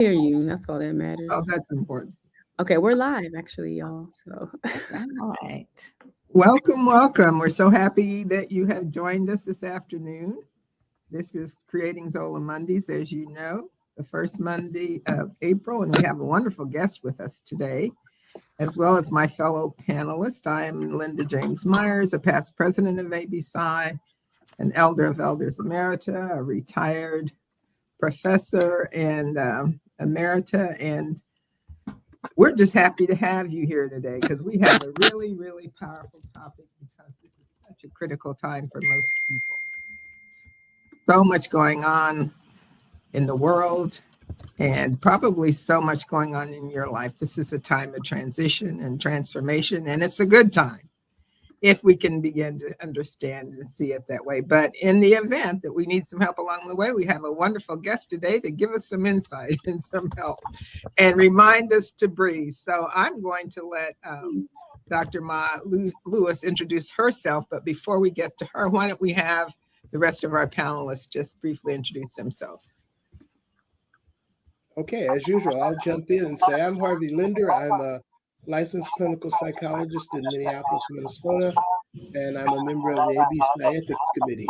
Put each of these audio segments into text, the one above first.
hear you. That's all that Oh, matters. that's important. Okay, we're live actually, y'all. So Right. Welcome, welcome. We're so happy that you have joined us this afternoon. This is Creating Zola Mondays, as you know, the first Monday of April, and we have a wonderful guest with us today, as well as my fellow panelists. I am Linda James Myers, a past president of ABSI, an elder of Elders Emerita, a retired professor and emerita, and we're just happy to have you here today because we have a really, really powerful topic because this is such a critical time for most people. So much going on in the world and probably so much going on in your life. This is a time of transition and transformation, and it's a good time if we can begin to understand and see it that way. But in the event that we need some help along the way, we have a wonderful guest today to give us some insight and some help and remind us to breathe. So I'm going to let Dr. Ma Lewis introduce herself. But before we get to her, why don't we have the rest of our panelists just briefly introduce themselves. Okay, as usual, I'll jump in and say I'm Harvey Linder. I'm a licensed clinical psychologist in Minneapolis, Minnesota, and I'm a member of the ABSI Ethics Committee.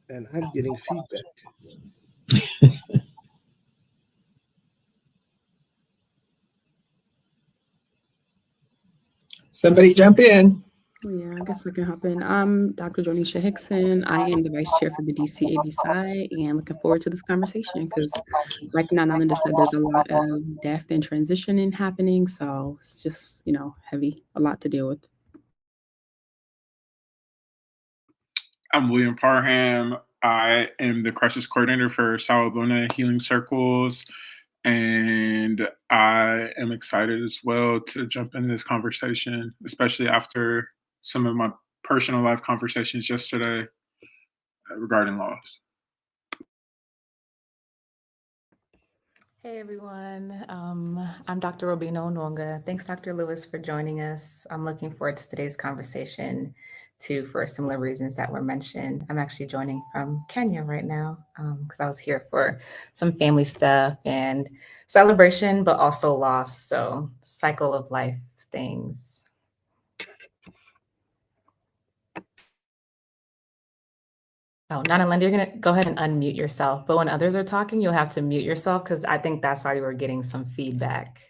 And I'm getting feedback. Somebody jump in. yeah, I guess I can hop in. I'm Dr. Jonisha Hickson. I am the vice chair for the DC ABSI and looking forward to this conversation because, like Nana Linda said, there's a lot of death and transitioning happening. So it's just, heavy, a lot to deal with. I'm William Parham. I am the crisis coordinator for Sawabona Healing Circles, and I am excited as well to jump in this conversation, especially after some of my personal life conversations yesterday regarding loss. Hey everyone, I'm Dr. Robina Onwonga. Thanks, Dr. Lewis, for joining us. I'm looking forward to today's conversation too, for similar reasons that were mentioned. I'm actually joining from Kenya right now because I was here for some family stuff and celebration, but also loss. So cycle of life things. Oh, Nana Linda, you're going to go ahead and unmute yourself. But when others are talking, you'll have to mute yourself because I think that's why you were getting some feedback.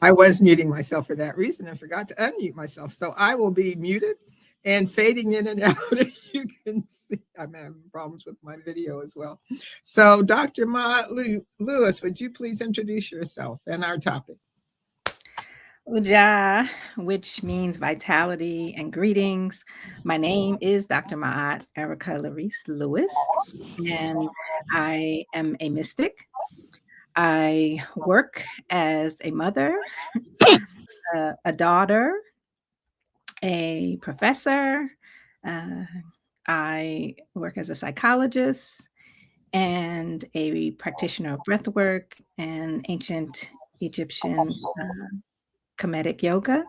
I was muting myself for that reason and forgot to unmute myself. So I will be muted and fading in and out, as you can see. I'm having problems with my video as well. So Dr. Ma Lewis, would you please introduce yourself and our topic? Uja, which means vitality and greetings. My name is Dr. Ma'at Erica Larice Lewis, and I am a mystic. I work as a mother, a daughter, a professor. I work as a psychologist and a practitioner of breathwork and ancient Egyptian Kemetic yoga.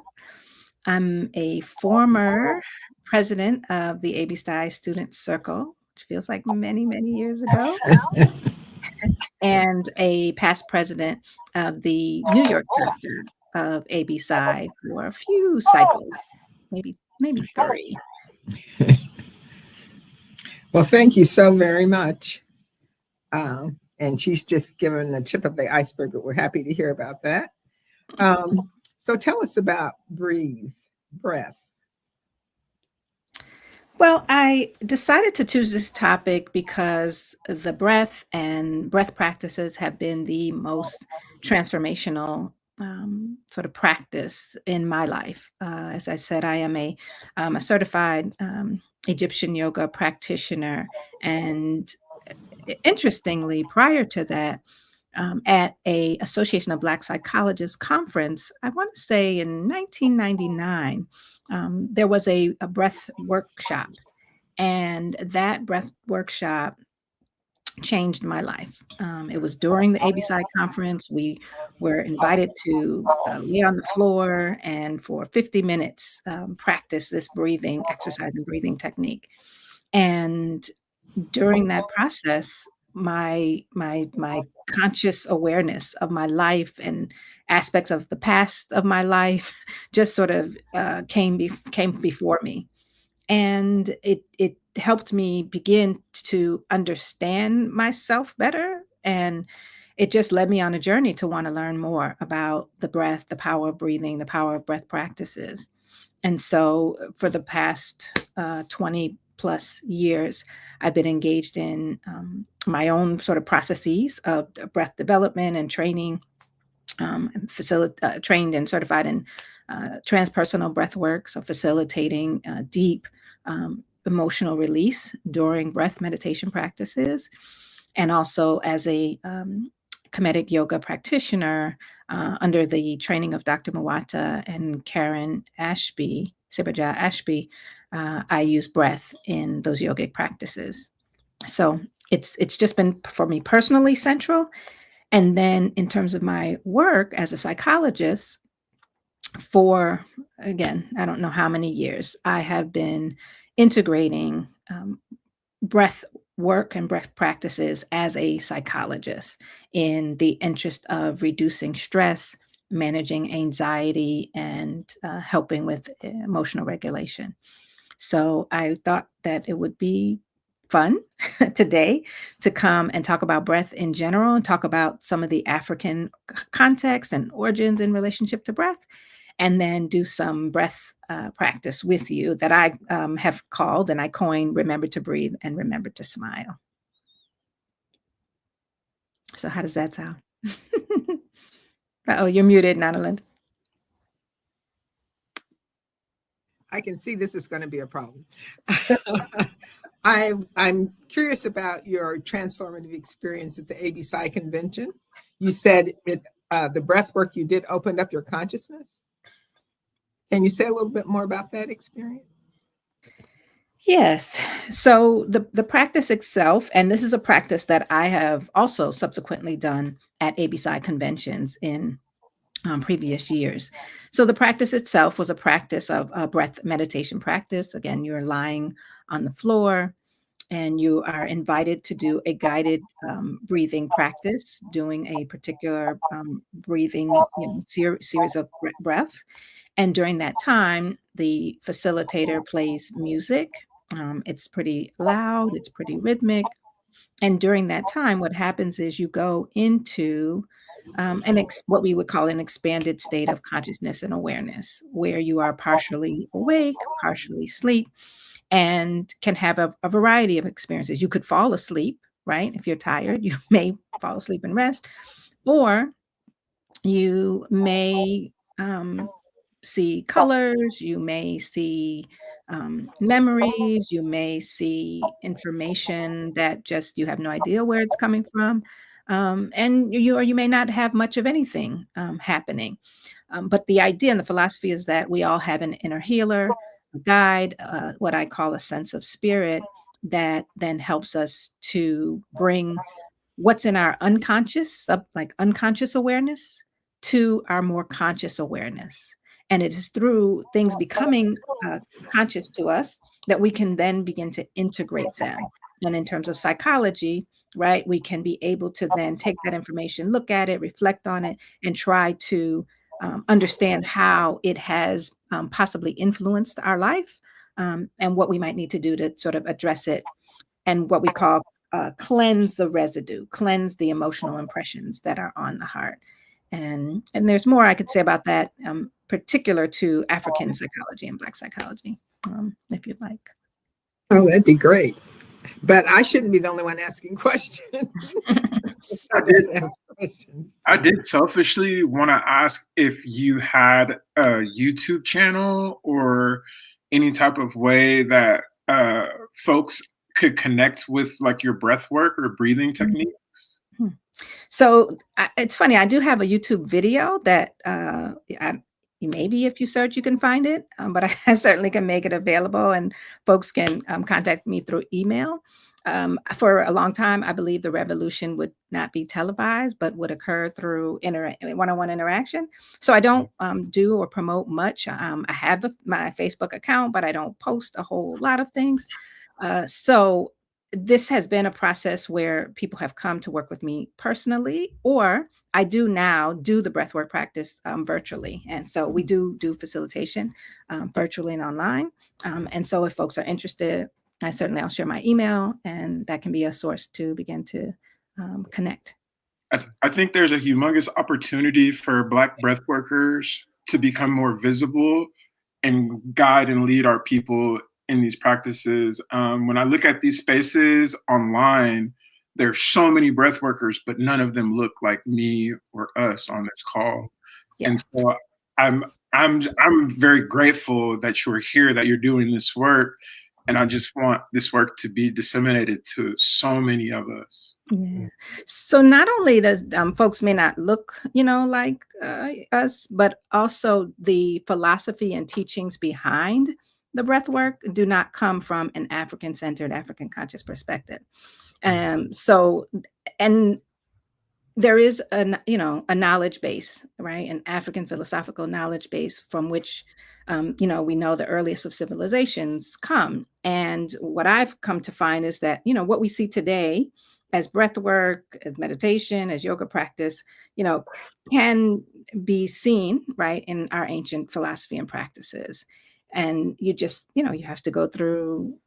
I'm a former president of the ABSI Student Circle, which feels like many, many years ago, and a past president of the New York chapter of ABSI for a few cycles, maybe 3. Well, thank you so very much. And she's just given the tip of the iceberg, but we're happy to hear about that. So tell us about breath. Well, I decided to choose this topic because the breath and breath practices have been the most transformational sort of practice in my life. As I said, I am a certified Egyptian yoga practitioner. And interestingly, prior to that, at a Association of Black Psychologists conference, I want to say in 1999, there was a breath workshop, and that breath workshop changed my life. It was during the ABSI conference. We were invited to lay on the floor and for 50 minutes practice this breathing exercise and breathing technique. And during that process, my conscious awareness of my life and aspects of the past of my life just sort of came before me, and it helped me begin to understand myself better, and it just led me on a journey to want to learn more about the breath, the power of breathing, the power of breath practices. And so for the past 20 plus years, I've been engaged in my own sort of processes of breath development and training, trained and certified in transpersonal breath work, so facilitating deep emotional release during breath meditation practices, and also as a comedic yoga practitioner under the training of Dr. Muwata and Karen Ashby, Sibaja Ashby. I use breath in those yogic practices. So it's just been for me personally central. And then in terms of my work as a psychologist, for, again, I don't know how many years, I have been integrating breath work and breath practices as a psychologist in the interest of reducing stress, managing anxiety, and helping with emotional regulation. So I thought that it would be fun today to come and talk about breath in general and talk about some of the African context and origins in relationship to breath, and then do some breath practice with you that I have called and I coined Remember to Breathe and Remember to Smile. So how does that sound? Oh, you're muted, Nanaland. I can see this is going to be a problem. I'm curious about your transformative experience at the AB Psy convention. You said the breath work you did opened up your consciousness. Can you say a little bit more about that experience? Yes. So the practice itself, and this is a practice that I have also subsequently done at ABSI conventions in previous years. So the practice itself was a practice of a breath meditation practice. Again, you're lying on the floor and you are invited to do a guided breathing practice, doing a particular breathing, series of breaths. And during that time, the facilitator plays music. It's pretty loud, it's pretty rhythmic. And during that time, what happens is you go into what we would call an expanded state of consciousness and awareness, where you are partially awake, partially asleep, and can have a variety of experiences. You could fall asleep, right? If you're tired, you may fall asleep and rest, or you may see colors, you may see memories, you may see information that just you have no idea where it's coming from. And you may not have much of anything happening. But the idea and the philosophy is that we all have an inner healer, a guide, what I call a sense of spirit that then helps us to bring what's in our unconscious, like unconscious awareness, to our more conscious awareness. And it is through things becoming conscious to us that we can then begin to integrate them. And in terms of psychology, right, we can be able to then take that information, look at it, reflect on it, and try to understand how it has possibly influenced our life, and what we might need to do to sort of address it, and what we call cleanse the residue, cleanse the emotional impressions that are on the heart. And there's more I could say about that, particular to African psychology and Black psychology, if you'd like. Oh, that'd be great. But I shouldn't be the only one asking questions. I did selfishly want to ask if you had a YouTube channel or any type of way that folks could connect with like your breath work or breathing techniques. So it's funny, I do have a YouTube video that maybe if you search, you can find it, but I certainly can make it available, and folks can contact me through email. For a long time, I believe the revolution would not be televised, but would occur through one-on-one interaction. So I don't do or promote much. I have my Facebook account, but I don't post a whole lot of things. So this has been a process where people have come to work with me personally, or I do now do the breathwork practice virtually. And so we do facilitation virtually and online. And so if folks are interested, I'll share my email, and that can be a source to begin to connect. I think there's a humongous opportunity for Black breath workers to become more visible and guide and lead our people in these practices. When I look at these spaces online, there's so many breath workers, but none of them look like me or us on this call. Yeah. And so I'm very grateful that you're here, that you're doing this work. And I just want this work to be disseminated to so many of us. Yeah. So not only does folks may not look, like us, but also the philosophy and teachings behind the breath work do not come from an African-centered, African conscious perspective. So, and there is a knowledge base, right? An African philosophical knowledge base from which, we know the earliest of civilizations come. And what I've come to find is that, what we see today as breath work, as meditation, as yoga practice, can be seen, right, in our ancient philosophy and practices. And you just, you have to go through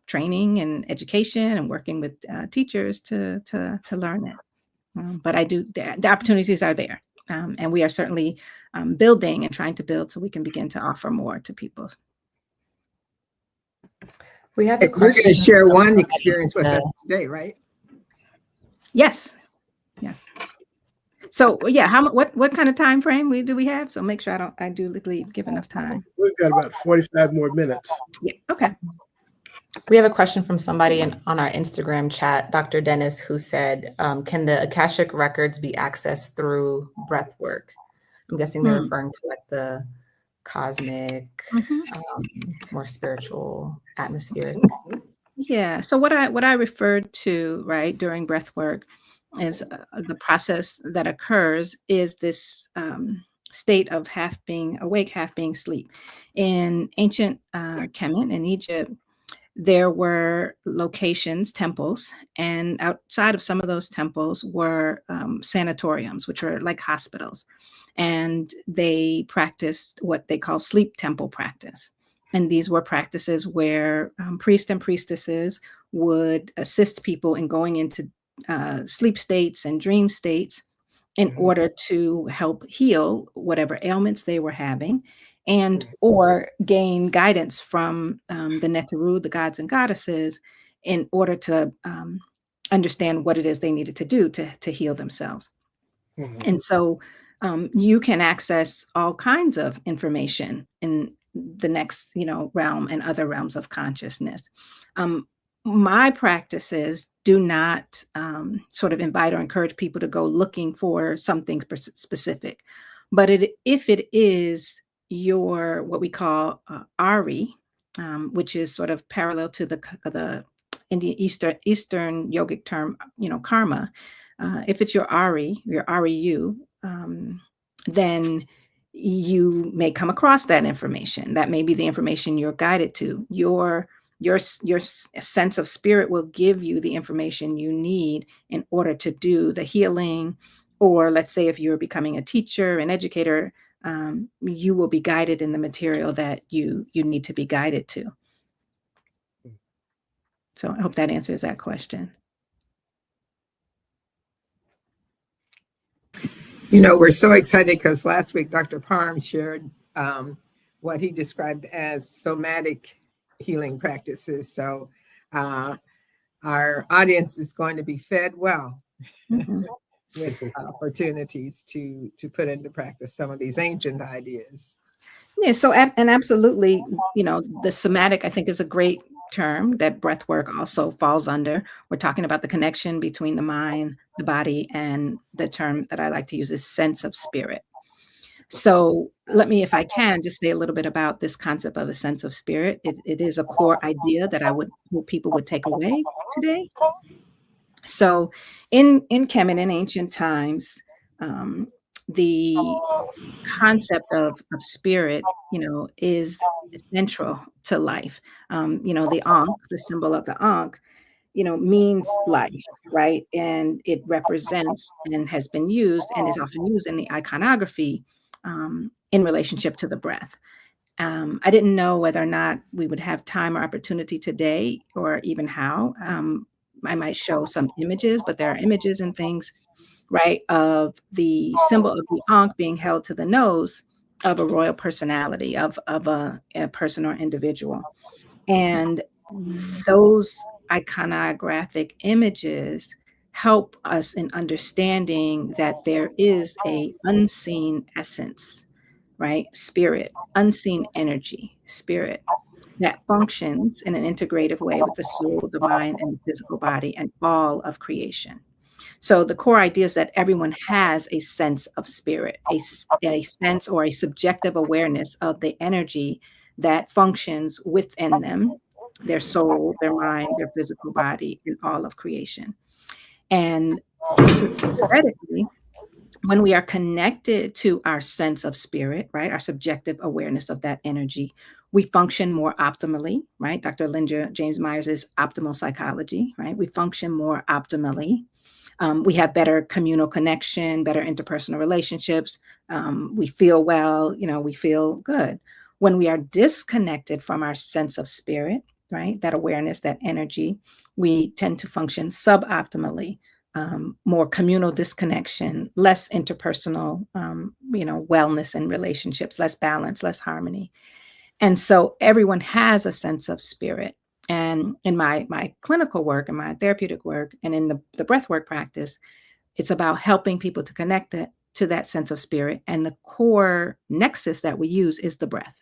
training and education and working with teachers to learn it. But the opportunities are there. And we are certainly building and trying to build so we can begin to offer more to people. We have You're going to share one experience with us today, right? Yes. So yeah, what kind of time frame do we have? So make sure I do give enough time. We've got about 45 more minutes. Yeah. Okay. We have a question from somebody on our Instagram chat, Dr. Dennis, who said, can the Akashic records be accessed through breath work? I'm guessing they're referring to like the cosmic, more spiritual, atmospheric. Yeah. So what I referred to, right, during breath work is the process that occurs is this state of half being awake, half being asleep. In ancient Kemet in Egypt, there were locations, temples, and outside of some of those temples were sanatoriums, which are like hospitals. And they practiced what they call sleep temple practice. And these were practices where priests and priestesses would assist people in going into sleep states and dream states in order to help heal whatever ailments they were having, and or gain guidance from the Neteru, the gods and goddesses, in order to understand what it is they needed to do to heal themselves. And so you can access all kinds of information in the next, realm and other realms of consciousness. My practices do not sort of invite or encourage people to go looking for something specific, but if it is your what we call Ari, which is sort of parallel to the Indian Eastern yogic term, karma. If it's your Ari, your Ariyu, then you may come across that information. That may be the information you're guided to. Your sense of spirit will give you the information you need in order to do the healing. Or let's say if you're becoming a teacher, an educator, you will be guided in the material that you need to be guided to. So I hope that answers that question. We're so excited because last week Dr. Parham shared what he described as somatic healing practices. So our audience is going to be fed well with opportunities to put into practice some of these ancient ideas. Yeah, so and absolutely, the somatic, I think, is a great term that breath work also falls under. We're talking about the connection between the mind, the body, and the term that I like to use is sense of spirit. So let me, if I can, just say a little bit about this concept of a sense of spirit. It is a core idea that I hope people would take away today. So in Kemet, in ancient times, the concept of spirit, is central to life. The Ankh, the symbol of the Ankh, means life, right? And it represents and has been used and is often used in the iconography in relationship to the breath. I didn't know whether or not we would have time or opportunity today, or even how. I might show some images, but there are images and things, right, of the symbol of the ankh being held to the nose of a royal personality, of a person or individual. And those iconographic images help us in understanding that there is a unseen essence, right? Spirit, unseen energy, spirit that functions in an integrative way with the soul, the mind, and the physical body and all of creation. So the core idea is that everyone has a sense of spirit, a sense or a subjective awareness of the energy that functions within them, their soul, their mind, their physical body, and all of creation. And so theoretically, when we are connected to our sense of spirit, right, our subjective awareness of that energy, we function more optimally, right? Dr. Linda James Myers is optimal psychology, right? We function more optimally. We have better communal connection, better interpersonal relationships. We feel well, we feel good. When we are disconnected from our sense of spirit, right, that awareness, that energy, we tend to function suboptimally, more communal disconnection, less interpersonal, wellness and relationships, less balance, less harmony. And so everyone has a sense of spirit. And in my clinical work and my therapeutic work and in the breath work practice, it's about helping people to connect to that sense of spirit. And the core nexus that we use is the breath,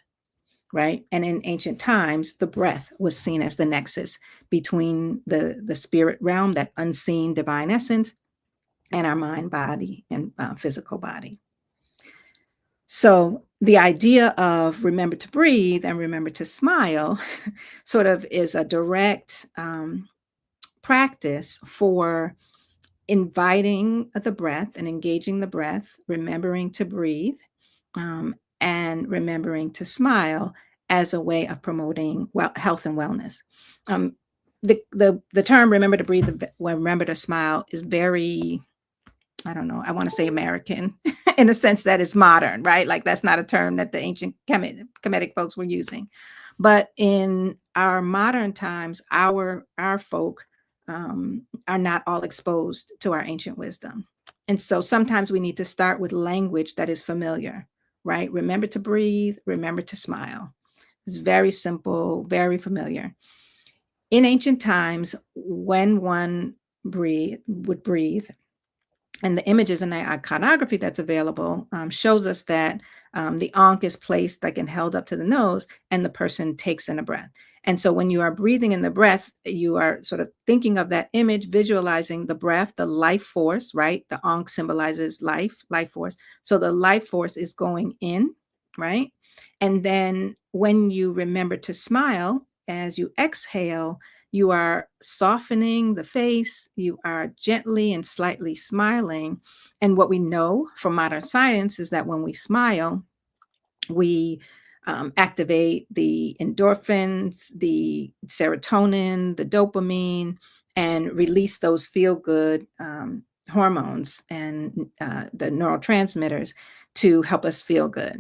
right? And in ancient times, the breath was seen as the nexus between the spirit realm, that unseen divine essence, and our mind, body, and physical body. So the idea of remember to breathe and remember to smile sort of is a direct practice for inviting the breath and engaging the breath, remembering to breathe, and remembering to smile as a way of promoting health and wellness. The term remember to breathe, remember to smile is very, I don't know, I want to say American in the sense that it's modern, right? Like that's not a term that the ancient Kemetic folks were using. But in our modern times, our folk are not all exposed to our ancient wisdom. And so sometimes we need to start with language that is familiar, right? Remember to breathe, remember to smile. It's very simple, very familiar. In ancient times, when one would breathe, and the images and the iconography that's available shows us that the ankh is placed like and held up to the nose, and the person takes in a breath. And so when you are breathing in the breath, you are sort of thinking of that image, visualizing the breath, the life force, right? The ankh symbolizes life force. So the life force is going in, right? And then when you remember to smile, as you exhale, you are softening the face, you are gently and slightly smiling. And what we know from modern science is that when we smile, we activate the endorphins, the serotonin, the dopamine, and release those feel-good hormones and the neurotransmitters to help us feel good.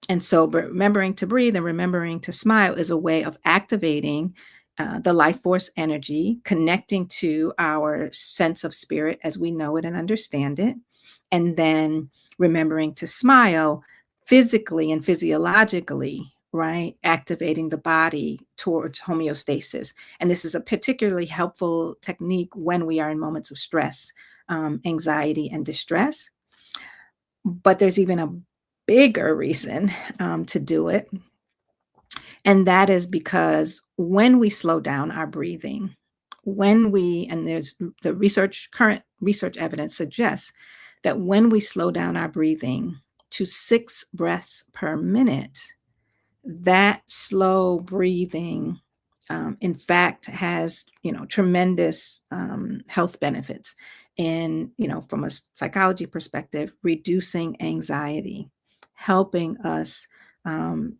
And so remembering to breathe and remembering to smile is a way of activating the life force energy, connecting to our sense of spirit as we know it and understand it, and then remembering to smile physically and physiologically, right? Activating the body towards homeostasis. And this is a particularly helpful technique when we are in moments of stress, anxiety, and distress. But there's even a bigger reason to do it. And that is because when we slow down our breathing, and there's current research evidence suggests that when we slow down our breathing to 6 breaths per minute, that slow breathing, in fact, has, tremendous health benefits in, from a psychology perspective, reducing anxiety, helping us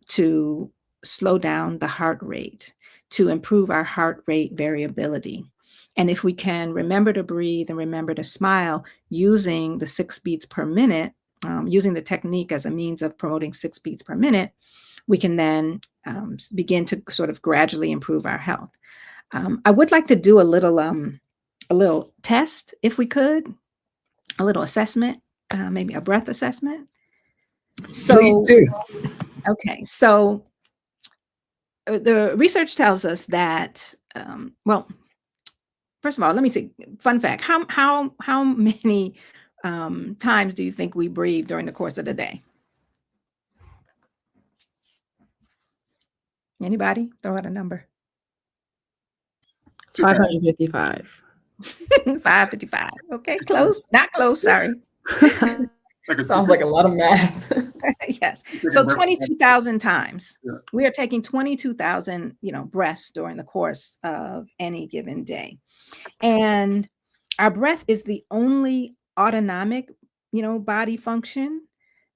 to slow down the heart rate, to improve our heart rate variability. And if we can remember to breathe and remember to smile using the 6 beats per minute, using the technique as a means of promoting 6 beats per minute, we can then begin to sort of gradually improve our health. I would like to do a little test, if we could, a little assessment, maybe a breath assessment. So, Please do. okay, so the research tells us that, well, first of all, let me say, fun fact: how many times do you think we breathe during the course of the day? Anybody? Throw out a number. 555. 555. Okay, close. Not close. Sorry. Sounds like a lot of math. Yes. So breath. 22,000 times. Yeah. We are taking 22,000, breaths during the course of any given day. And our breath is the only autonomic, body function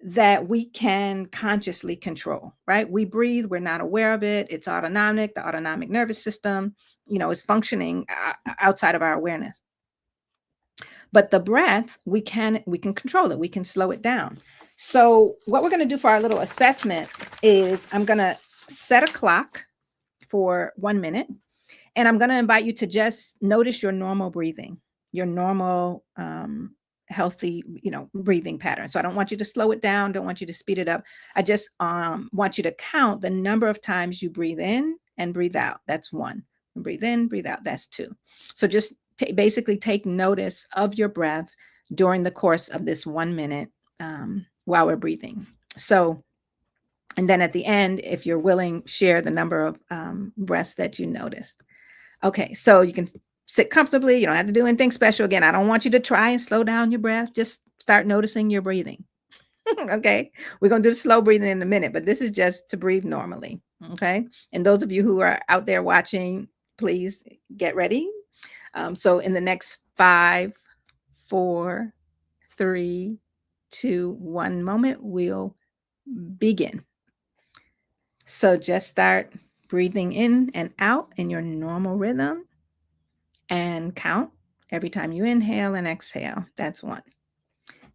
that we can consciously control, right? We breathe, we're not aware of it. It's autonomic. The autonomic nervous system, is functioning outside of our awareness. But the breath, we can control it. We can slow it down. So what we're going to do for our little assessment is I'm going to set a clock for 1 minute, and I'm going to invite you to just notice your normal breathing, your normal healthy, breathing pattern. So I don't want you to slow it down. Don't want you to speed it up. I just want you to count the number of times you breathe in and breathe out. That's 1. And breathe in, breathe out. That's 2. So just basically take notice of your breath during the course of this 1 minute while we're breathing. So, and then at the end, if you're willing, share the number of breaths that you noticed. Okay, so you can sit comfortably. You don't have to do anything special. Again, I don't want you to try and slow down your breath. Just start noticing your breathing. Okay, we're going to do the slow breathing in a minute, but this is just to breathe normally. Okay, and those of you who are out there watching, please get ready. So in the next 5, 4, 3, 2, 1 moment, we'll begin. So just start breathing in and out in your normal rhythm and count every time you inhale and exhale. That's 1.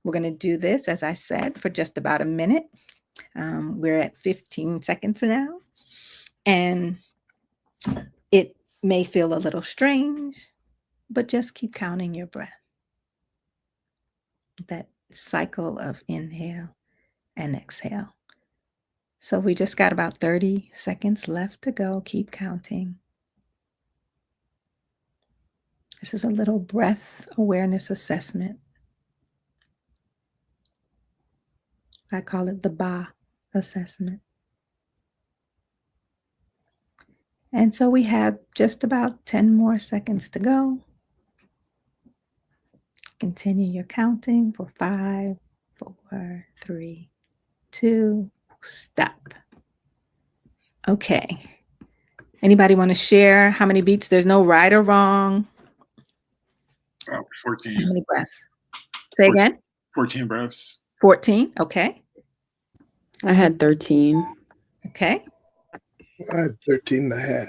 We're going to do this, as I said, for just about a minute. We're at 15 seconds now, and it may feel a little strange, but just keep counting your breath. That cycle of inhale and exhale. So we just got about 30 seconds left to go. Keep counting. This is a little breath awareness assessment. I call it the BA assessment. And so we have just about 10 more seconds to go. Continue your counting for 5, 4, 3, 2, stop. Okay. Anybody want to share how many beats? There's no right or wrong. 14. How many breaths? Say again. 14 breaths. 14. Okay. I had 13. Okay. I had 13 and a half.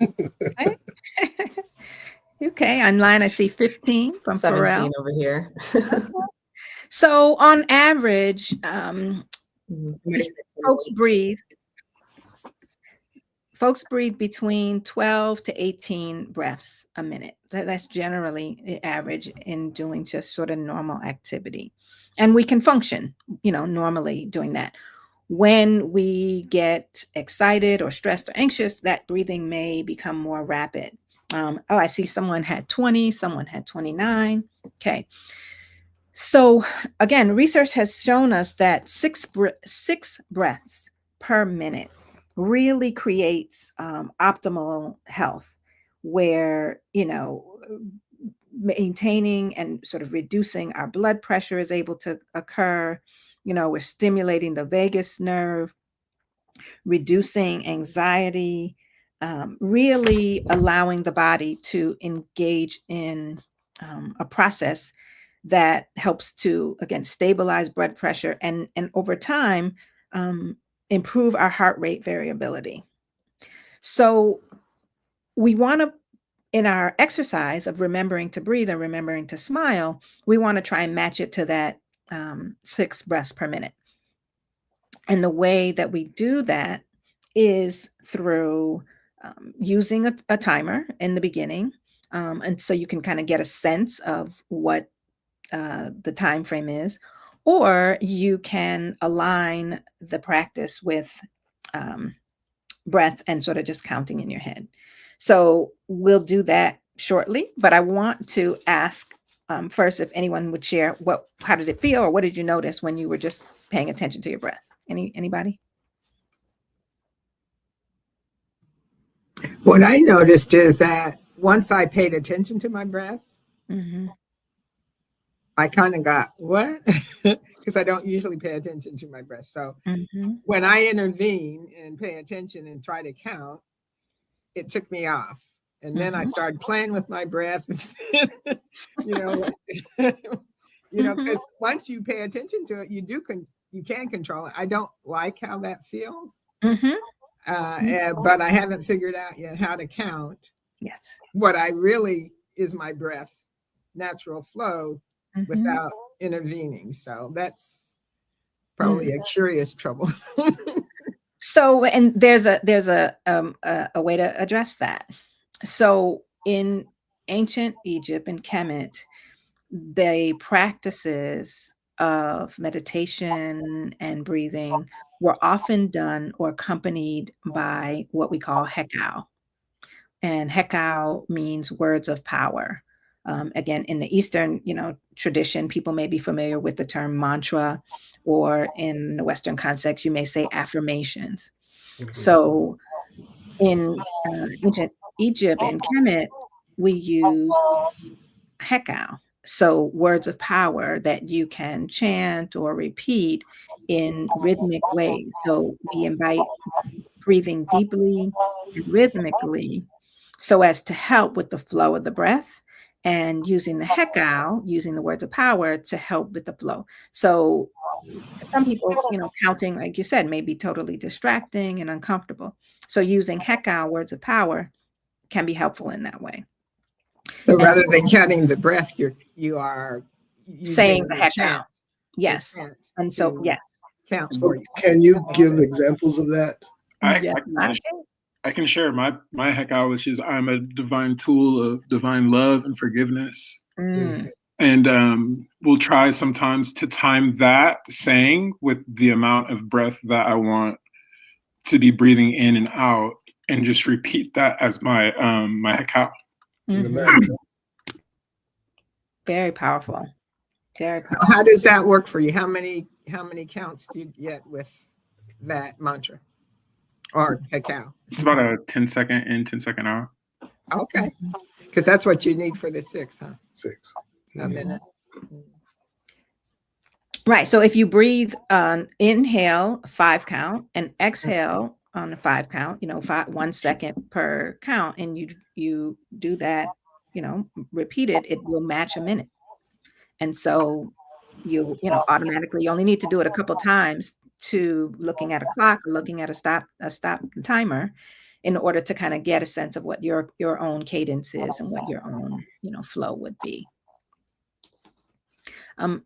Okay. Okay. Online, I see 15 from 17 Pharrell. over here. So on average, folks breathe between 12 to 18 breaths a minute. That's generally the average in doing just sort of normal activity. And we can function, normally doing that. When we get excited or stressed or anxious, that breathing may become more rapid. I see someone had 20, someone had 29. Okay. So again, research has shown us that 6 breaths per minute really creates optimal health, where, maintaining and sort of reducing our blood pressure is able to occur. We're stimulating the vagus nerve, reducing anxiety, really allowing the body to engage in a process that helps to, again, stabilize blood pressure and over time, improve our heart rate variability. So we want to in our exercise of remembering to breathe and remembering to smile, we want to try and match it to that 6 breaths per minute. And the way that we do that is through using a timer in the beginning. And so you can kind of get a sense of what the time frame is, or you can align the practice with breath and sort of just counting in your head. So we'll do that shortly, but I want to ask first if anyone would share how did it feel, or what did you notice when you were just paying attention to your breath? Anybody? What I noticed is that once I paid attention to my breath, Mm-hmm. I kind of got what? Because I don't usually pay attention to my breath. So Mm-hmm. when I intervene and pay attention and try to count, it took me off. And then I started playing with my breath. you know, because once you pay attention to it, you can control it. I don't like how that feels. Mm-hmm. But I haven't figured out yet how to count Yes. what I really is my breath, natural flow, without intervening. So that's probably a curious trouble. So, and there's a way to address that. So in ancient Egypt and Kemet, the practices of meditation and breathing were often done or accompanied by what we call hekau. And hekau means words of power. Again, in the Eastern, tradition, people may be familiar with the term mantra, or in the Western context, you may say affirmations. So in ancient Egypt and Kemet, we use hekau, so words of power that you can chant or repeat in rhythmic ways. So we invite breathing deeply and rhythmically so as to help with the flow of the breath, and using the hekau, using the words of power to help with the flow. So some people, counting, like you said, may be totally distracting and uncomfortable. So using hekau, words of power, can be helpful in that way. So rather than counting the breath, you are saying the the hekau. chant. Yes. And so, yes. Counts for you. Can you give examples of that? I can share my hekau, which is I'm a divine tool of divine love and forgiveness. And we'll try sometimes to time that saying with the amount of breath that I want to be breathing in and out, and just repeat that as my my hekau. Very powerful. Very powerful. How does that work for you? How many counts do you get with that mantra or hekau? It's about a 10-second in, 10-second out. Okay, because that's what you need for the 6, huh? 6. A minute. Right. So if you breathe on inhale, 5 count, and exhale on the 5 count, 1 second per count, and you do that, repeat it, it will match a minute. And so you automatically, you only need to do it a couple times to looking at a clock or looking at a stop timer in order to kind of get a sense of what your own cadence is and what your own, flow would be.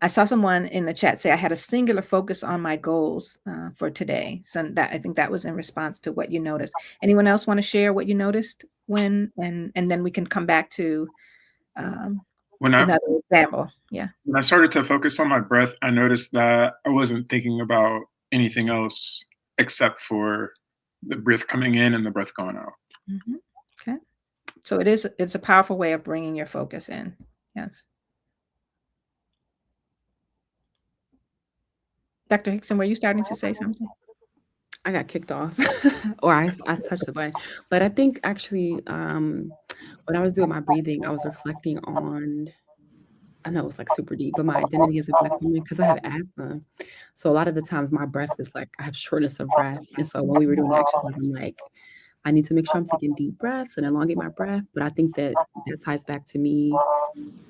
I saw someone in the chat say I had a singular focus on my goals for today. So I think that was in response to what you noticed. Anyone else want to share what you noticed and then we can come back to another example. Yeah. When I started to focus on my breath, I noticed that I wasn't thinking about anything else except for the breath coming in and the breath going out. Okay. So it's a powerful way of bringing your focus in. Yes. Dr. Hickson, were you starting to say something? I got kicked off or I touched the button. But I think actually when I was doing my breathing, I was reflecting on, I know it's like super deep, but my identity as a Black woman, because I have asthma. So a lot of the times my breath is like, I have shortness of breath. And so when we were doing the exercise, I'm like, I need to make sure I'm taking deep breaths and elongate my breath. But I think that ties back to me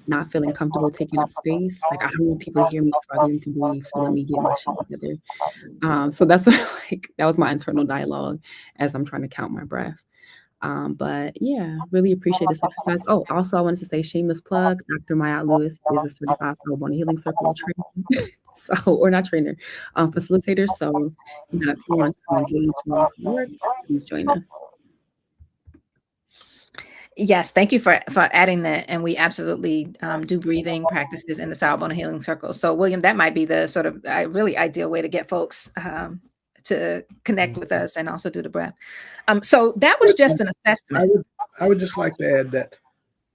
not feeling comfortable taking up space. Like I don't want people to hear me struggling to breathe. So let me get my shit together. So that's what, that was my internal dialogue as I'm trying to count my breath. But yeah, really appreciate this exercise. Oh, also I wanted to say shameless plug, Dr. Maya Lewis is a certified Soul Healing Circle trainer. So, or not trainer, facilitator. So, if you want to engage more with the work, please join us. Yes, thank you for adding that. And we absolutely do breathing practices in the Sawabona Healing Circle. So, William, that might be the sort of really ideal way to get folks to connect with us and also do the breath. So that was just an assessment. I would just like to add that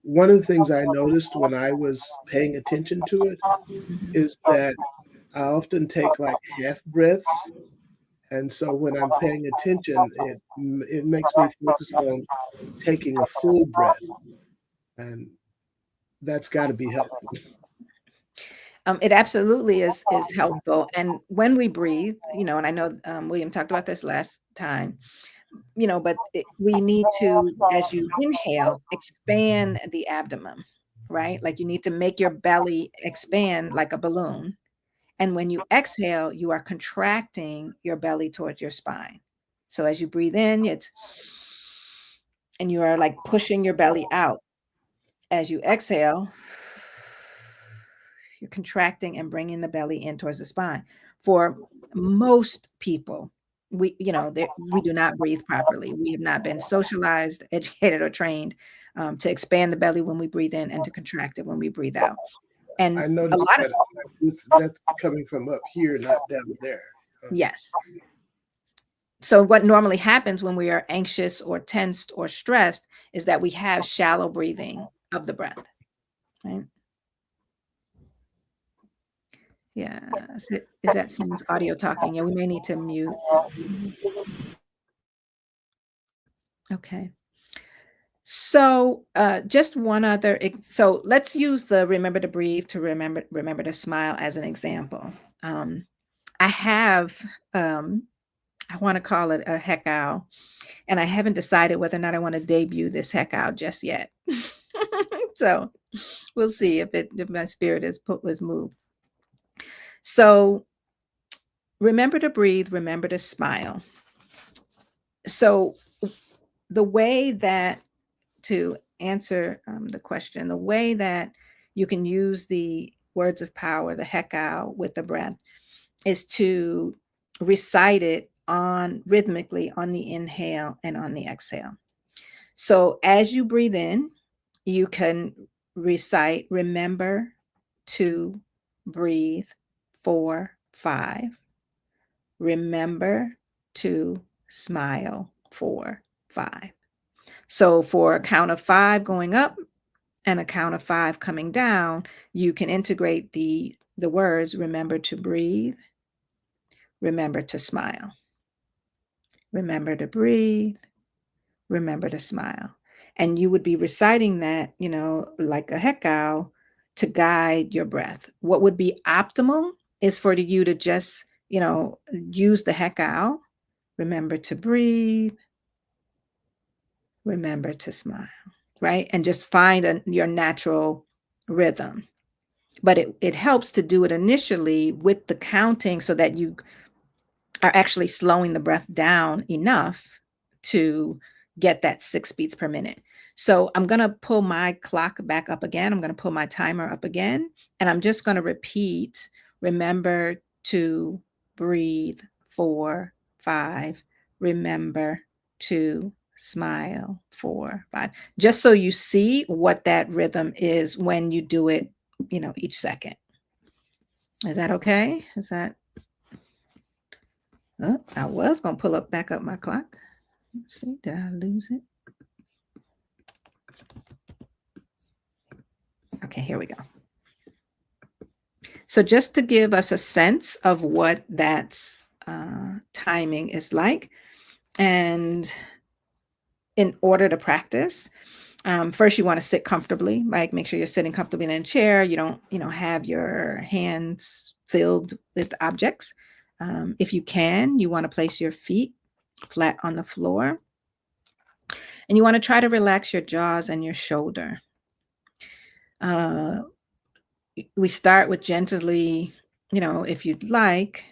one of the things I noticed when I was paying attention to it is that I often take like half breaths. And so when I'm paying attention, it makes me focus on taking a full breath. And that's got to be helpful. It absolutely is helpful. And when we breathe, and I know William talked about this last time, but we need to, as you inhale, expand the abdomen, right? Like you need to make your belly expand like a balloon. And when you exhale, you are contracting your belly towards your spine. So as you breathe in, and you are like pushing your belly out. As you exhale, you're contracting and bringing the belly in towards the spine. For most people, we do not breathe properly. We have not been socialized, educated, or trained to expand the belly when we breathe in and to contract it when we breathe out. And I a noticed lot of that that's coming from up here, not down there. yes. So what normally happens when we are anxious or tensed or stressed is that we have shallow breathing of the breath, right? Yeah. So is that someone's audio talking? Yeah, we may need to mute. Okay. So just one other, so let's use the remember to breathe to remember to smile as an example. I have, I want to call it a heck owl, and I haven't decided whether or not I want to debut this heck owl just yet. So we'll see if my spirit is moved. So remember to breathe, remember to smile. So the way that to answer the question, the way that you can use the words of power, the heck out with the breath, is to recite it on rhythmically on the inhale and on the exhale. So as you breathe in, you can recite, remember to breathe 4, 5. Remember to smile 4, 5. So for a count of 5 going up and a count of 5 coming down, you can integrate the words, remember to breathe, remember to smile. Remember to breathe, remember to smile. And you would be reciting that, like a heck owl to guide your breath. What would be optimal is for you to just, use the heck owl. Remember to breathe, remember to smile, right? And just find your natural rhythm. But it helps to do it initially with the counting so that you are actually slowing the breath down enough to get that 6 beats per minute. So I'm going to pull my clock back up again. I'm going to pull my timer up again, and I'm just going to repeat, remember to breathe 4, 5, remember to smile 4, 5, just so you see what that rhythm is when you do it, each second. Is that okay? Is that I was going to pull back up my clock. Let's see, did I lose it? Okay, here we go. So just to give us a sense of what that timing is like, and in order to practice, first you want to sit comfortably, right? Make sure you're sitting comfortably in a chair. You don't, have your hands filled with objects. If you can, you want to place your feet flat on the floor. And you want to try to relax your jaws and your shoulder. We start with gently, if you'd like,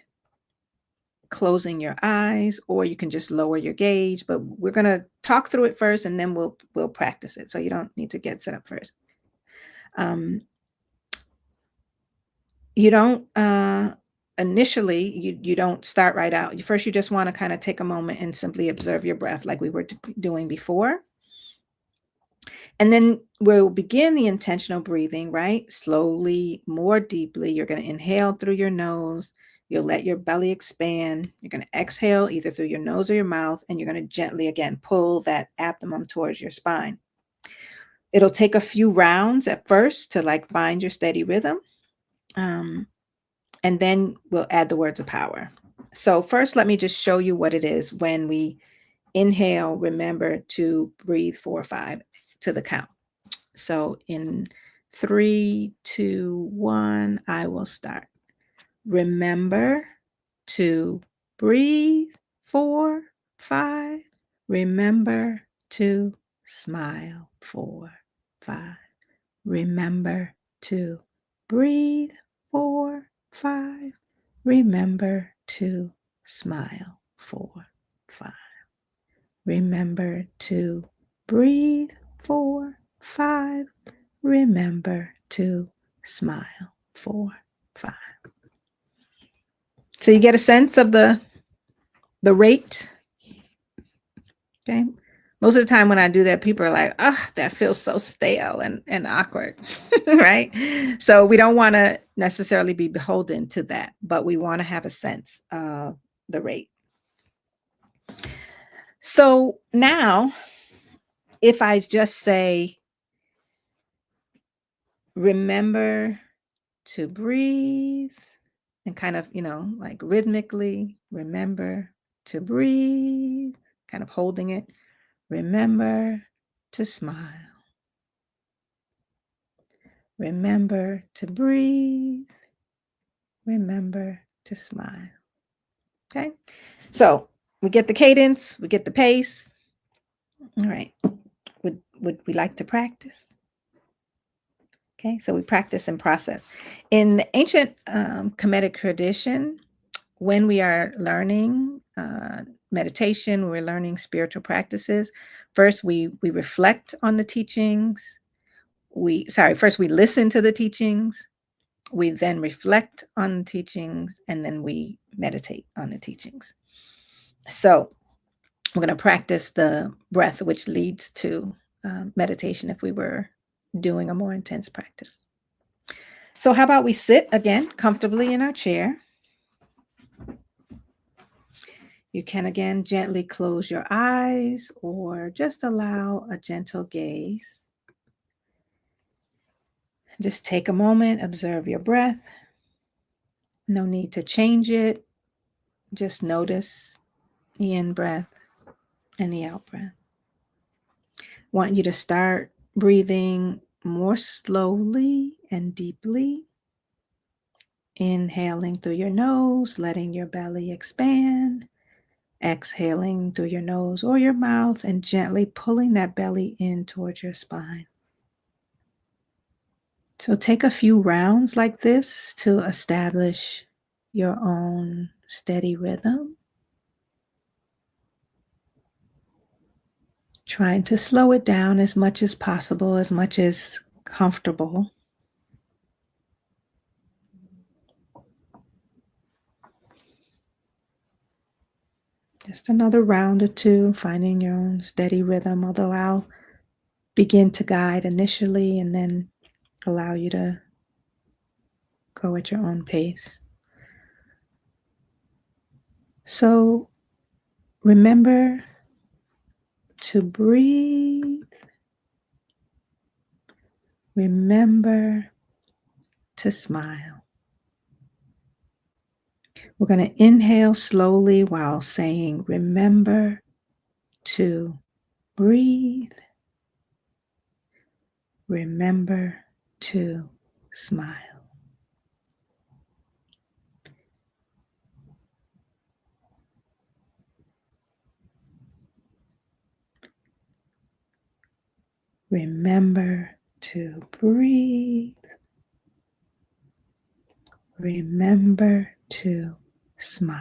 closing your eyes, or you can just lower your gauge, but we're going to talk through it first and then we'll practice it. So you don't need to get set up first. You don't initially you don't start right out. First, you just want to kind of take a moment and simply observe your breath like we were doing before. And then we'll begin the intentional breathing, right? Slowly, more deeply. You're going to inhale through your nose. You'll let your belly expand. You're going to exhale either through your nose or your mouth, and you're going to gently, again, pull that abdomen towards your spine. It'll take a few rounds at first to like find your steady rhythm. And then we'll add the words of power. So first, let me just show you what it is when we inhale. Remember to breathe 4 or 5 to the count. So in 3, 2, 1, I will start. Remember to breathe 4, 5. Remember to smile 4, 5. Remember to breathe 4, 5. Remember to smile 4, 5. Remember to breathe 4, 5. Remember to smile 4, 5. So you get a sense of the rate. Okay. Most of the time when I do that, people are like, oh, that feels so stale and awkward, right? So we don't want to necessarily be beholden to that, but we want to have a sense of the rate. So now, if I just say, remember to breathe, and kind of, like rhythmically, remember to breathe, kind of holding it. Remember to smile. Remember to breathe. Remember to smile. Okay. So we get the cadence, we get the pace. All right. Would we like to practice? Okay. So we practice and process. In the ancient Kemetic tradition, when we are learning meditation, we're learning spiritual practices. First, we reflect on the teachings. First we listen to the teachings. We then reflect on the teachings, and then we meditate on the teachings. So we're going to practice the breath, which leads to meditation if we were doing a more intense practice. So how about we sit again comfortably in our chair. You can again gently close your eyes or just allow a gentle gaze. Just take a moment, observe your breath. No need to change it. Just notice the in-breath and the out-breath. Want you to start breathing more slowly and deeply. Inhaling through your nose, letting your belly expand. Exhaling through your nose or your mouth and gently pulling that belly in towards your spine. So take a few rounds like this to establish your own steady rhythm. Trying to slow it down as much as possible, as much as comfortable. Just another round or two, finding your own steady rhythm, although I'll begin to guide initially and then allow you to go at your own pace. So remember to breathe. Remember to smile. We're going to inhale slowly while saying, remember to breathe. Remember to smile. Remember to breathe. Remember to smile.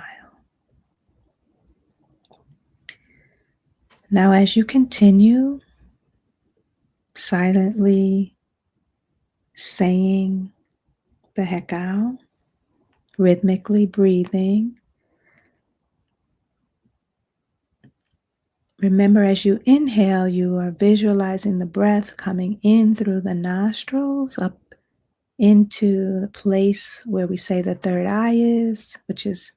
Now, as you continue silently saying the hekau, rhythmically breathing, remember as you inhale, you are visualizing the breath coming in through the nostrils up into the place where we say the third eye is, which is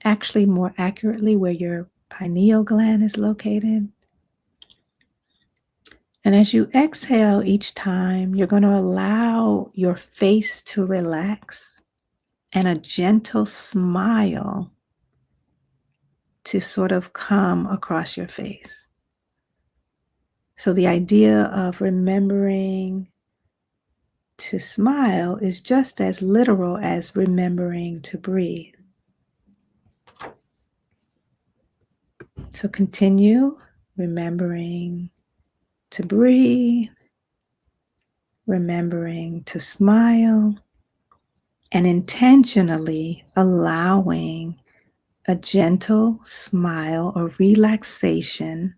actually more accurately where your pineal gland is located. And as you exhale each time, you're going to allow your face to relax and a gentle smile to sort of come across your face. So the idea of remembering to smile is just as literal as remembering to breathe. So continue remembering to breathe, remembering to smile, and intentionally allowing a gentle smile or relaxation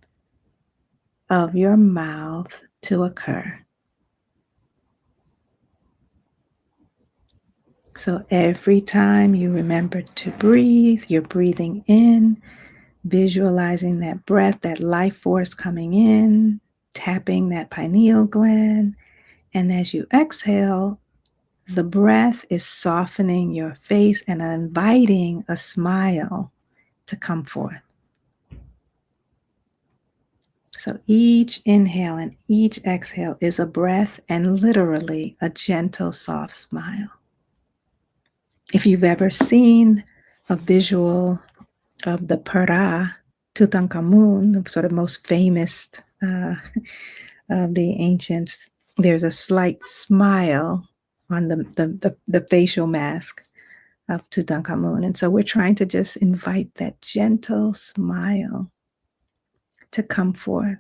of your mouth to occur. So every time you remember to breathe, you're breathing in, visualizing that breath, that life force coming in, tapping that pineal gland. And as you exhale, the breath is softening your face and inviting a smile to come forth. So each inhale and each exhale is a breath and literally a gentle, soft smile. If you've ever seen a visual of the Pera, Tutankhamun, the sort of most famous of the ancients, there's a slight smile on the facial mask of Tutankhamun. And so we're trying to just invite that gentle smile to come forth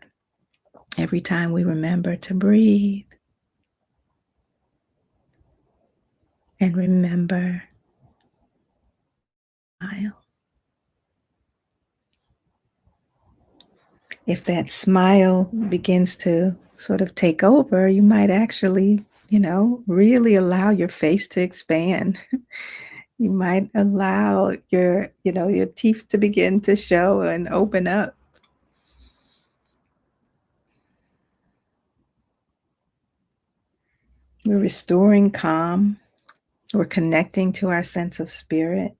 every time we remember to breathe and remember to smile. If that smile begins to sort of take over, you might actually, really allow your face to expand. You might allow your teeth to begin to show and open up. We're restoring calm. We're connecting to our sense of spirit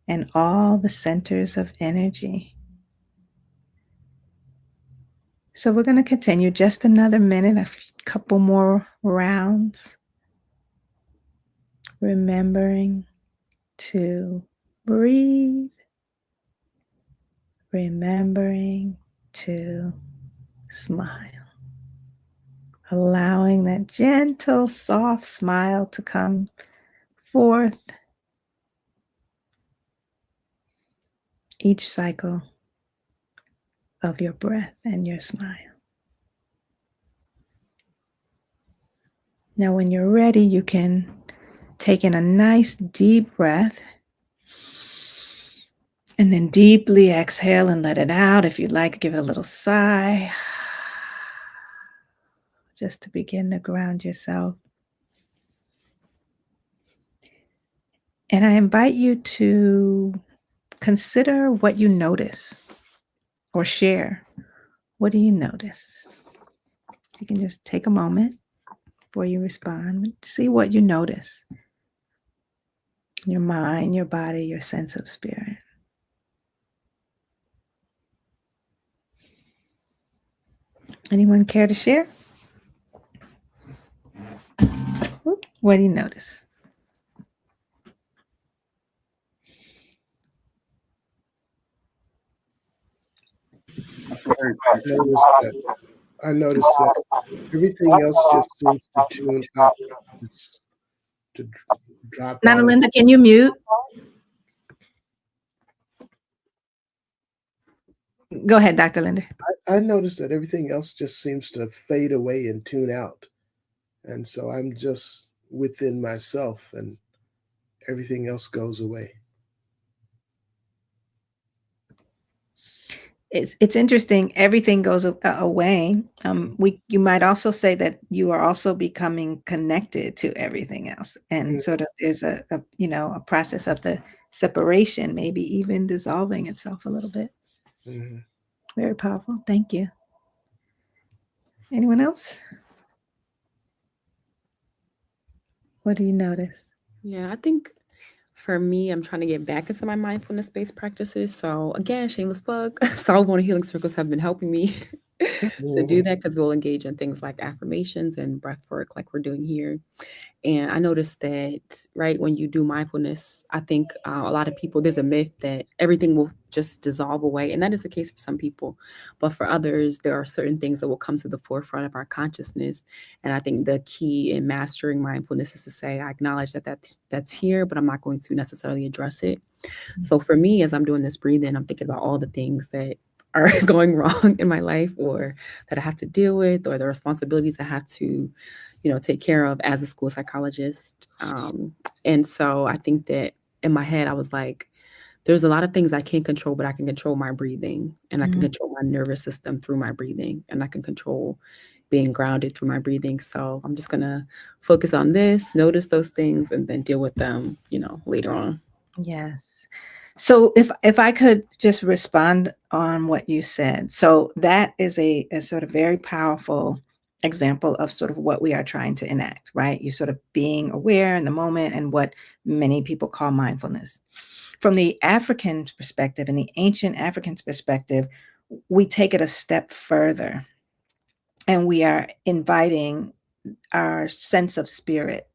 and all the centers of energy. So we're going to continue just another minute, a couple more rounds, remembering to breathe, remembering to smile, allowing that gentle, soft smile to come forth each cycle of your breath and your smile. Now, when you're ready, you can take in a nice deep breath and then deeply exhale and let it out. If you'd like, give it a little sigh just to begin to ground yourself. And I invite you to consider what you notice or share. What do you notice? You can just take a moment before you respond. See what you notice. Your mind, your body, your sense of spirit. Anyone care to share? What do you notice? I noticed that everything else just seems to tune out, just to drop Nana out of. Linda, can you mute? Go ahead, Dr. Linda. I noticed that everything else just seems to fade away and tune out. And so I'm just within myself and everything else goes away. It's interesting. Everything goes away. You might also say that you are also becoming connected to everything else, and sort of there's a process of the separation, maybe even dissolving itself a little bit. Mhm. Very powerful. Thank you. Anyone else? What do you notice? Yeah, I think for me, I'm trying to get back into my mindfulness-based practices. So again, shameless plug. Solve healing circles have been helping me to do Mhm. that because we'll engage in things like affirmations and breath work like we're doing here. And I noticed that, right, when you do mindfulness, I think a lot of people, there's a myth that everything will just dissolve away. And that is the case for some people. But for others, there are certain things that will come to the forefront of our consciousness. And I think the key in mastering mindfulness is to say, I acknowledge that that's here, but I'm not going to necessarily address it. So for me, as I'm doing this breathing, I'm thinking about all the things that are going wrong in my life or that I have to deal with or the responsibilities I have to, take care of as a school psychologist. And so I think that in my head, I was like, there's a lot of things I can't control, but I can control my breathing and I can control my nervous system through my breathing and I can control being grounded through my breathing. So I'm just going to focus on this, notice those things, and then deal with them, later on. Yes. So if I could just respond on what you said. So that is a sort of very powerful example of sort of what we are trying to enact, right? You sort of being aware in the moment and what many people call mindfulness. From the African perspective and the ancient Africans perspective, we take it a step further and we are inviting our sense of spirit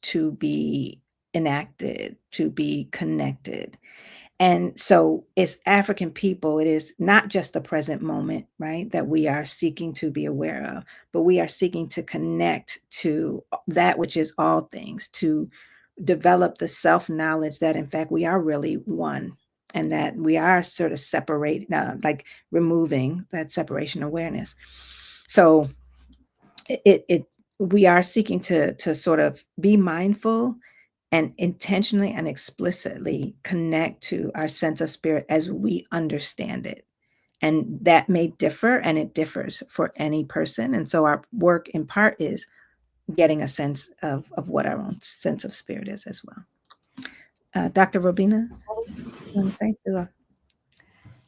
to be enacted, to be connected. And so, as African people, it is not just the present moment, right, that we are seeking to be aware of, but we are seeking to connect to that which is all things, to develop the self knowledge that, in fact, we are really one and that we are sort of separate, like removing that separation awareness. So, it we are seeking to sort of be mindful and intentionally and explicitly connect to our sense of spirit as we understand it. And that may differ, and it differs for any person. And so our work in part is getting a sense of what our own sense of spirit is as well. Dr. Robina, you want to say?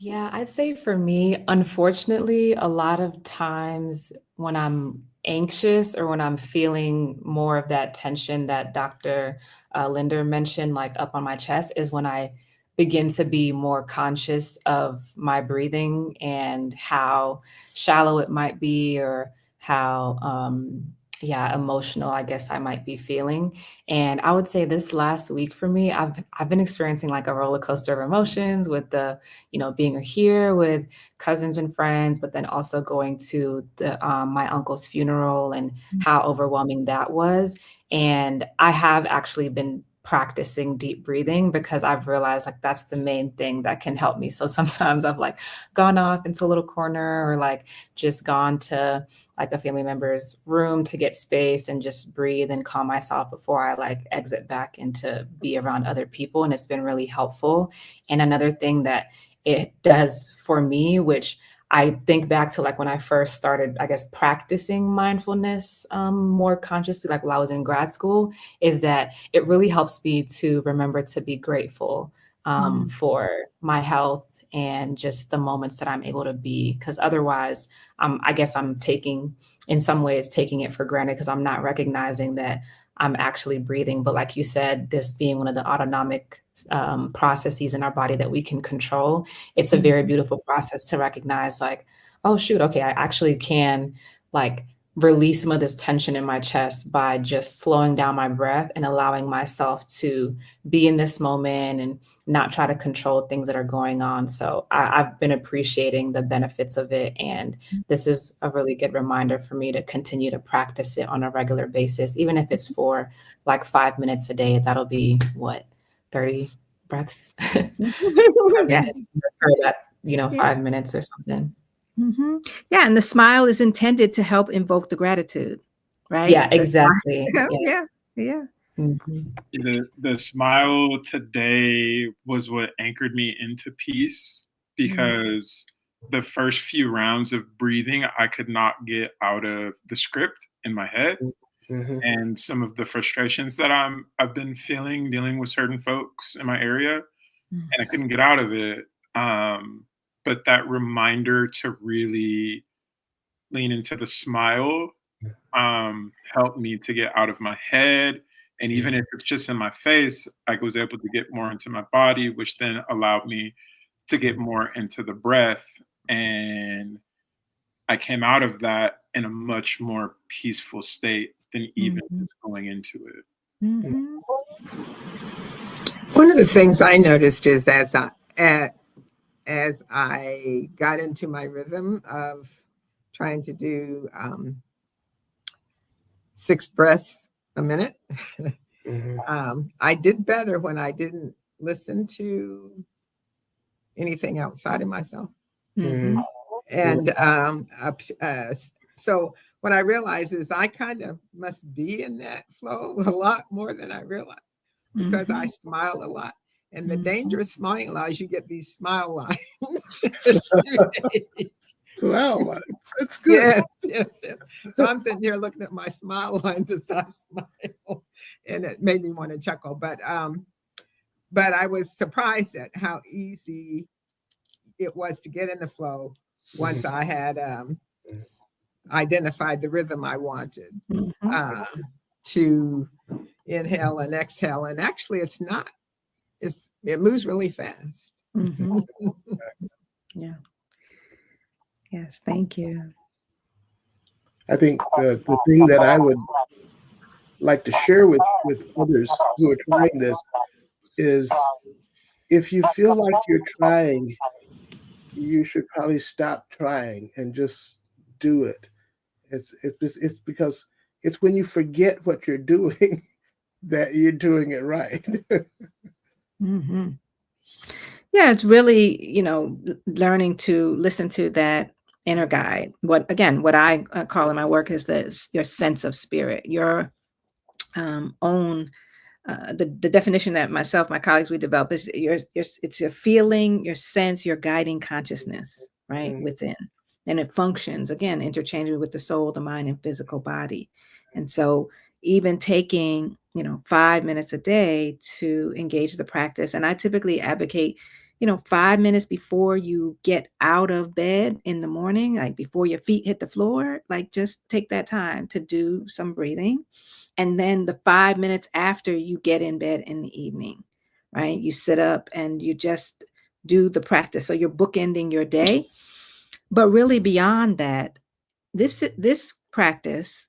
Yeah, I'd say for me, unfortunately, a lot of times when I'm anxious or when I'm feeling more of that tension that Dr. Linder mentioned, like up on my chest, is when I begin to be more conscious of my breathing and how shallow it might be or how, yeah, emotional I guess I might be feeling. And I would say this last week for me, I've been experiencing like a roller coaster of emotions with the being here with cousins and friends, but then also going to my uncle's funeral and how overwhelming that was. And I have actually been practicing deep breathing because I've realized like that's the main thing that can help me. So sometimes I've like gone off into a little corner or like just gone to like a family member's room to get space and just breathe and calm myself before I like exit back into be around other people. And it's been really helpful. And another thing that it does for me, which I think back to like when I first started, I guess, practicing mindfulness more consciously, like while I was in grad school, is that it really helps me to remember to be grateful for my health and just the moments that I'm able to be. Because otherwise, I guess I'm in some ways, taking it for granted because I'm not recognizing that I'm actually breathing. But like you said, this being one of the autonomic processes in our body that we can control, it's a very beautiful process to recognize like, oh shoot, okay, I actually can like release some of this tension in my chest by just slowing down my breath and allowing myself to be in this moment and not try to control things that are going on. So I've been appreciating the benefits of it. And this is a really good reminder for me to continue to practice it on a regular basis, even if it's for like 5 minutes a day. That'll be what, 30 breaths? 5 minutes Yes. for that, Yeah. 5 minutes or something. Yeah, and the smile is intended to help invoke the gratitude, right? Yeah, exactly. Yeah, Yeah. yeah, yeah. Mhm. The smile today was what anchored me into peace because the first few rounds of breathing, I could not get out of the script in my head, Mhm. and some of the frustrations that I've been feeling dealing with certain folks in my area, Mm. and I couldn't get out of it. But that reminder to really lean into the smile helped me to get out of my head. And even if it's just in my face, I was able to get more into my body, which then allowed me to get more into the breath. And I came out of that in a much more peaceful state than even Mhm. just going into it. Mhm. One of the things I noticed is as I got into my rhythm of trying to do 6 breaths a minute, Mhm. I did better when I didn't listen to anything outside of myself. Mhm. Mhm. And so what I realized is I kind of must be in that flow a lot more than I realized because I Mhm. smile a lot. And the Mhm. danger of smiling a lot is you get these smile lines. Well, it's good. Yes, yes, yes. So I'm sitting here looking at my smile lines as I smile, and it made me want to chuckle. But I was surprised at how easy it was to get in the flow once Mhm. I had identified the rhythm I wanted Mhm. uh, to inhale and exhale. And actually, it's not. It moves really fast. Mhm. Yeah. Yes. Thank you. I think the thing that I would like to share with others who are trying this is if you feel like you're trying, you should probably stop trying and just do it. It's because it's when you forget what you're doing that you're doing it right. Mhm. Yeah, it's really, learning to listen to that inner guide. What I call in my work is this your sense of spirit, your own the definition that myself, my colleagues, we develop is it's your feeling, your sense, your guiding consciousness, right, Mhm. within. And it functions again interchangeably with the soul, the mind, and physical body. And so even taking, 5 minutes a day to engage the practice. And I typically advocate, 5 minutes before you get out of bed in the morning, like before your feet hit the floor, like just take that time to do some breathing, and then the 5 minutes after you get in bed in the evening, right? You sit up and you just do the practice. So you're bookending your day. But really beyond that, this practice,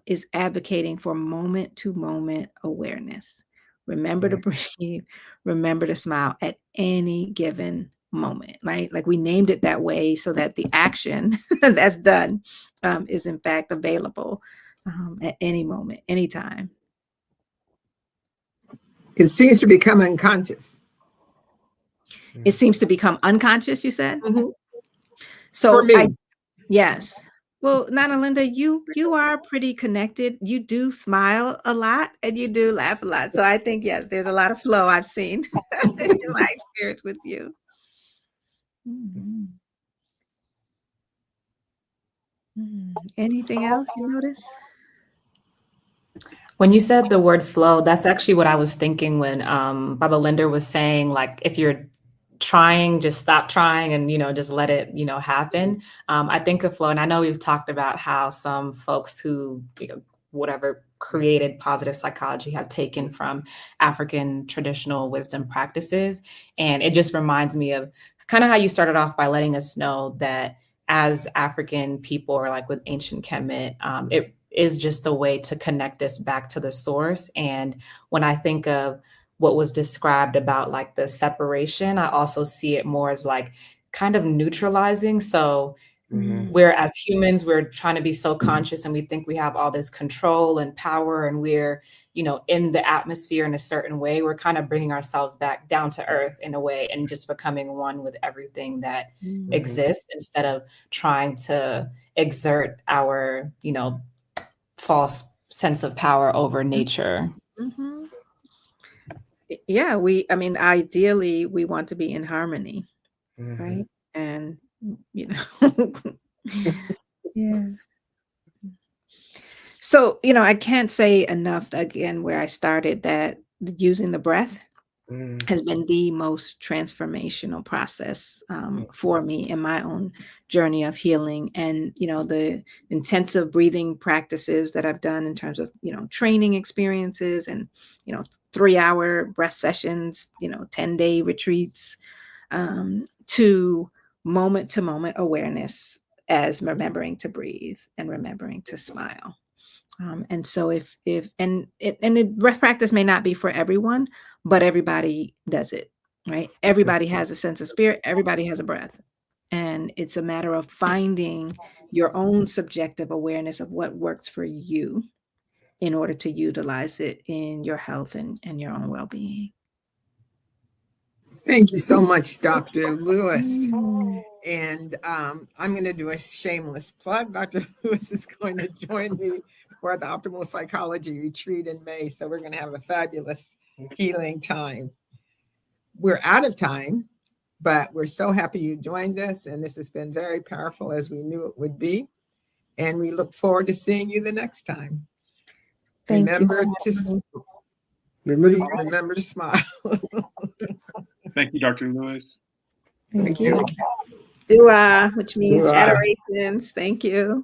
is advocating for moment to moment awareness. Remember to Mhm. breathe, remember to smile at any given moment, right? Like we named it that way so that the action that's done is in fact available at any moment, anytime. It seems to become unconscious. It seems to become unconscious, you said? Mhm. For So me. yes. Well, Nana Linda, you are pretty connected. You do smile a lot and you do laugh a lot. So I think yes, there's a lot of flow I've seen in my experience with you. Mhm. Anything else you notice? When you said the word flow, that's actually what I was thinking when Baba Linder was saying, like, if you're trying, just stop trying and, just let it, happen. I think of flow, and I know we've talked about how some folks who, whatever created positive psychology have taken from African traditional wisdom practices. And it just reminds me of kind of how you started off by letting us know that as African people, or like with ancient Kemet, it is just a way to connect us back to the source. And when I think of what was described about like the separation, I also see it more as like kind of neutralizing. So Mhm. we're, as humans, we're trying to be so conscious and we think we have all this control and power, and we're, in the atmosphere in a certain way. We're kind of bringing ourselves back down to earth in a way and just becoming one with everything that Mhm. exists, instead of trying to exert our, false sense of power over nature. Mhm. Yeah, I mean, ideally, we want to be in harmony, Mhm. right? And you know. Yeah. So, I can't say enough again where I started that using the breath Mm, has been the most transformational process mm, for me in my own journey of healing. And, the intensive breathing practices that I've done in terms of, training experiences and, 3-hour breath sessions, 10-day retreats, to moment awareness as remembering to breathe and remembering to smile. And so breath practice may not be for everyone, but everybody does it, right? Everybody has a sense of spirit. Everybody has a breath. And it's a matter of finding your own subjective awareness of what works for you in order to utilize it in your health and your own well-being. Thank you so much, Dr. Lewis. Mm. And I'm going to do a shameless plug. Dr. Lewis is going to join me for the Optimal Psychology Retreat in May. So we're going to have a fabulous healing time. We're out of time, but we're so happy you joined us. And this has been very powerful, as we knew it would be. And we look forward to seeing you the next time. Thank you. Remember to smile. Thank you, Dr. Lewis. Thank Thank you. you. Dua, which means Dua. adorations. Thank you.